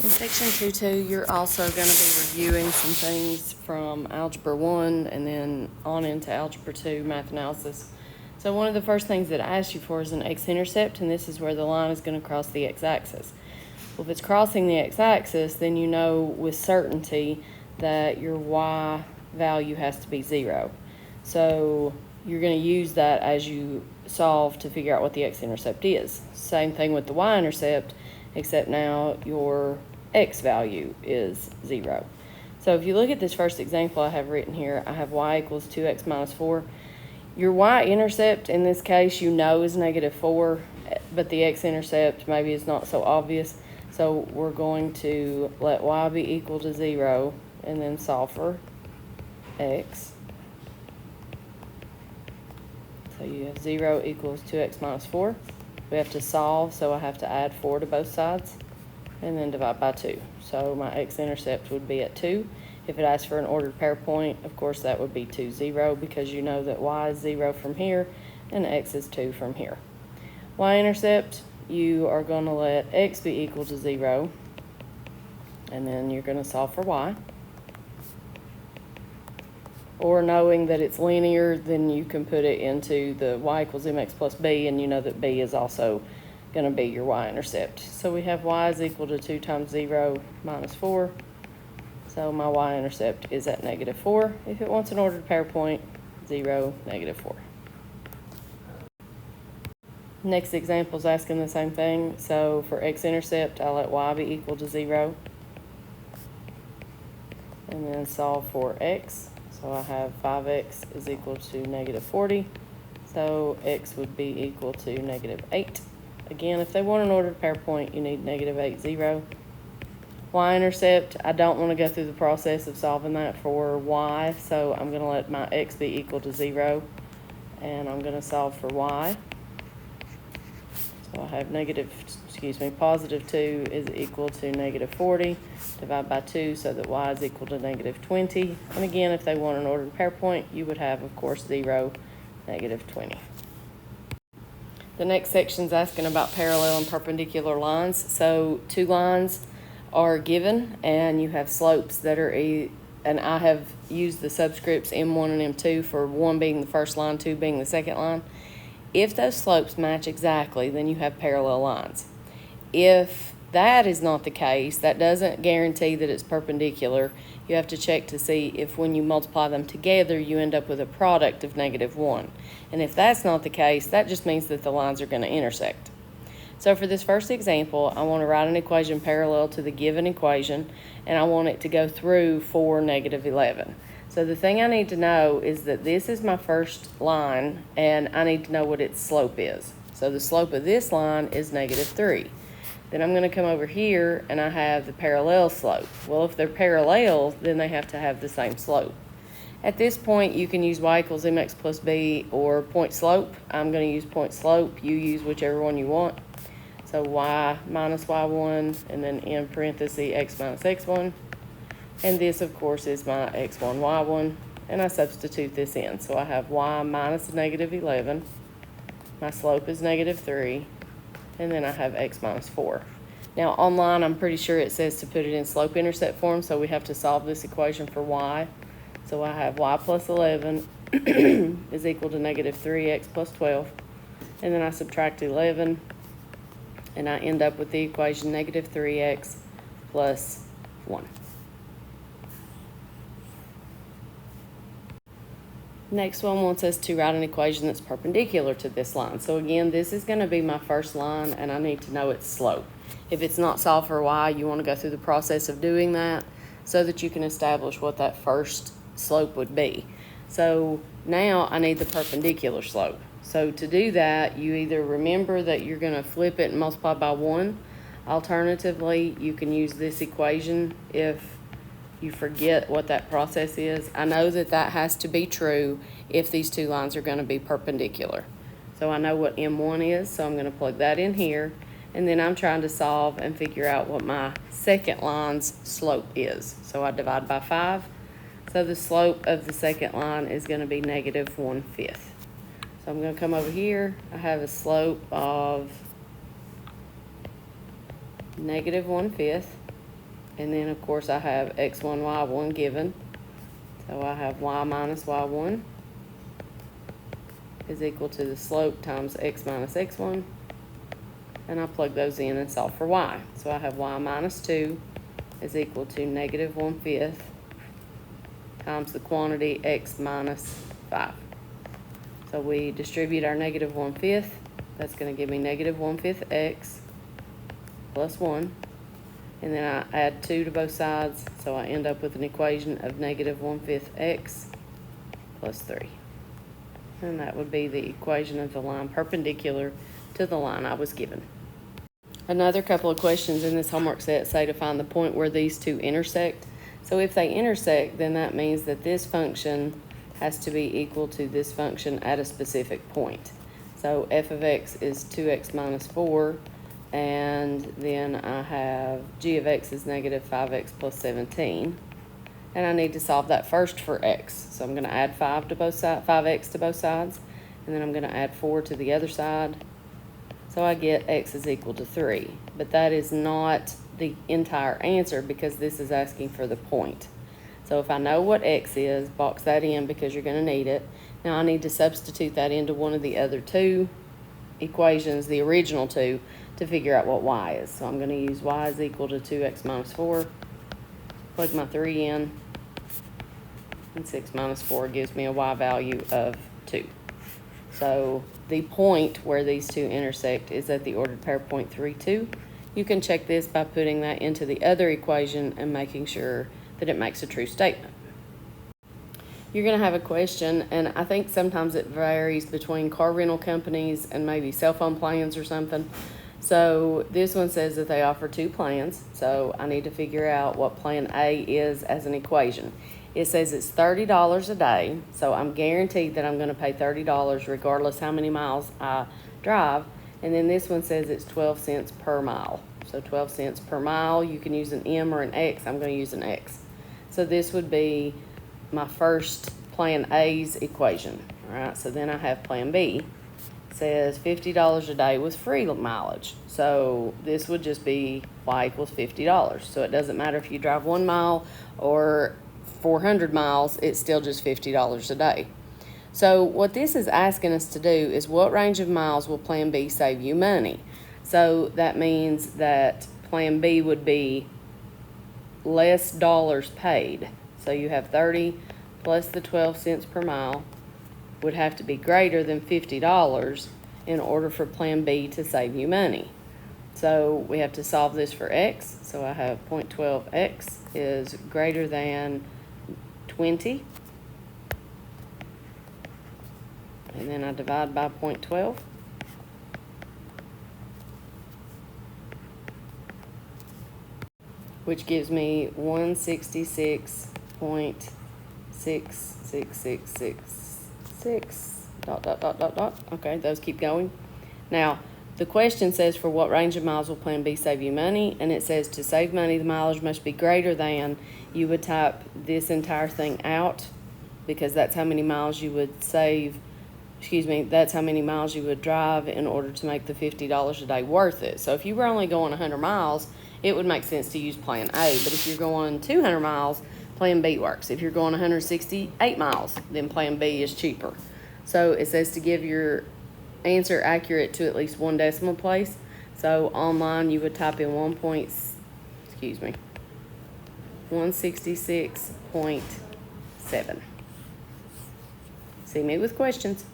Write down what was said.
In section 2.2, you're also going to be reviewing some things from Algebra 1 and then on into Algebra 2 math analysis. So one of the first things that I asked you for is an x-intercept, and this is where the line is going to cross the x-axis. Well, if it's crossing the x-axis, then you know with certainty that your y value has to be 0. So you're going to use that as you solve to figure out what the x-intercept is. Same thing with the y-intercept, except now your x value is 0. So if you look at this first example I have written here, I have y equals 2x minus 4. Your y-intercept in this case you know is negative 4, but the x-intercept maybe is not so obvious. So we're going to let y be equal to 0 and then solve for x. So you have 0 equals 2x minus 4. We have to solve, so I have to add 4 to both sides and then divide by 2. So my x-intercept would be at 2. If it asks for an ordered pair point, of course that would be 2, 0, because you know that y is 0 from here and x is 2 from here. Y-intercept, you are going to let x be equal to 0, and then you're going to solve for y. Or knowing that it's linear, then you can put it into the y equals mx plus b, and you know that b is also going to be your y-intercept. So we have y is equal to 2 times 0 minus 4. So my y-intercept is at negative 4. If it wants an ordered pair point, 0, negative 4. Next example is asking the same thing. So for x-intercept, I'll let y be equal to 0. And then solve for x. So I have 5x is equal to negative 40. So x would be equal to negative 8. Again, if they want an ordered pair point, you need negative 8, 0. Y-intercept, I don't want to go through the process of solving that for y, so I'm going to let my x be equal to 0, and I'm going to solve for y. So I have positive 2 is equal to negative 40, divide by 2 so that y is equal to negative 20. And again, if they want an ordered pair point, you would have, of course, 0, negative 20. The next section is asking about parallel and perpendicular lines. So two lines are given, and you have slopes that are, and I have used the subscripts M1 and M2 for 1 being the first line, 2 being the second line. If those slopes match exactly, then you have parallel lines. If that is not the case, that doesn't guarantee that it's perpendicular. You have to check to see if when you multiply them together, you end up with a product of negative 1. And if that's not the case, that just means that the lines are going to intersect. So for this first example, I want to write an equation parallel to the given equation, and I want it to go through 4, negative 11. So the thing I need to know is that this is my first line, and I need to know what its slope is. So the slope of this line is negative 3. Then I'm going to come over here, and I have the parallel slope. Well, if they're parallel, then they have to have the same slope. At this point, you can use y equals mx plus b or point slope. I'm going to use point slope. You use whichever one you want. So y minus y1, and then in parentheses x minus x1. And this, of course, is my x1, y1, and I substitute this in. So I have y minus negative 11. My slope is negative 3, and then I have x minus 4. Now, online, I'm pretty sure it says to put it in slope-intercept form, so we have to solve this equation for y. So I have y plus 11 is equal to negative 3x plus 12, and then I subtract 11, and I end up with the equation negative 3x plus 1. Next one wants us to write an equation that's perpendicular to this line. So again, this is going to be my first line, and I need to know its slope. If it's not solved for y, you want to go through the process of doing that so that you can establish what that first slope would be. So now I need the perpendicular slope. So to do that, you either remember that you're going to flip it and multiply by 1. Alternatively, you can use this equation if you forget what that process is. I know that that has to be true if these two lines are going to be perpendicular. So I know what M1 is, so I'm going to plug that in here. And then I'm trying to solve and figure out what my second line's slope is. So I divide by 5. So the slope of the second line is going to be negative 1/5. So I'm going to come over here. I have a slope of negative 1/5. And then, of course, I have x1, y1 given. So I have y minus y1 is equal to the slope times x minus x1. And I plug those in and solve for y. So I have y minus 2 is equal to negative 1/5 times the quantity x minus 5. So we distribute our negative 1/5. That's going to give me negative 1/5 x plus 1. And then I add 2 to both sides, so I end up with an equation of negative 1/5 x plus 3. And that would be the equation of the line perpendicular to the line I was given. Another couple of questions in this homework set say to find the point where these two intersect. So if they intersect, then that means that this function has to be equal to this function at a specific point. So f of x is 2x minus 4, and then I have g of x is negative 5x plus 17. And I need to solve that first for x. So I'm going to add 5 to both sides, 5x to both sides, and then I'm going to add 4 to the other side. So I get x is equal to 3. But that is not the entire answer because this is asking for the point. So if I know what x is, box that in because you're going to need it. Now I need to substitute that into one of the other two equations, the original two, to figure out what y is. So I'm going to use y is equal to 2x minus 4, plug my 3 in, and 6 minus 4 gives me a y value of 2. So the point where these two intersect is at the ordered pair point 3, 2. You can check this by putting that into the other equation and making sure that it makes a true statement. You're going to have a question, and I think sometimes it varies between car rental companies and maybe cell phone plans or something. So this one says that they offer 2 plans, so I need to figure out what plan A is as an equation. It says it's $30 a day, so I'm guaranteed that I'm going to pay $30 regardless how many miles I drive. And then this one says it's 12 cents per mile. So 12 cents per mile, you can use an M or an X. I'm going to use an X. So this would be my first plan A's equation. All right, so then I have plan B. It says $50 a day with free mileage. So this would just be Y equals $50. So it doesn't matter if you drive 1 mile or 400 miles, it's still just $50 a day. So what this is asking us to do is what range of miles will plan B save you money? So that means that plan B would be less dollars paid. So you have 30 plus the 12 cents per mile would have to be greater than $50 in order for plan B to save you money. So we have to solve this for x. So I have 0.12x is greater than 20. And then I divide by 0.12. Which gives me 166.66666 ... Okay, those keep going. Now, the question says for what range of miles will plan B save you money? And it says to save money, the mileage must be greater than. You would type this entire thing out because that's how many miles you would save. That's how many miles you would drive in order to make the $50 a day worth it. So if you were only going 100 miles, it would make sense to use plan A. But if you're going 200 miles, plan B works. If you're going 168 miles, then plan B is cheaper. So it says to give your answer accurate to at least 1 decimal place. So online you would type in 166.7. See me with questions.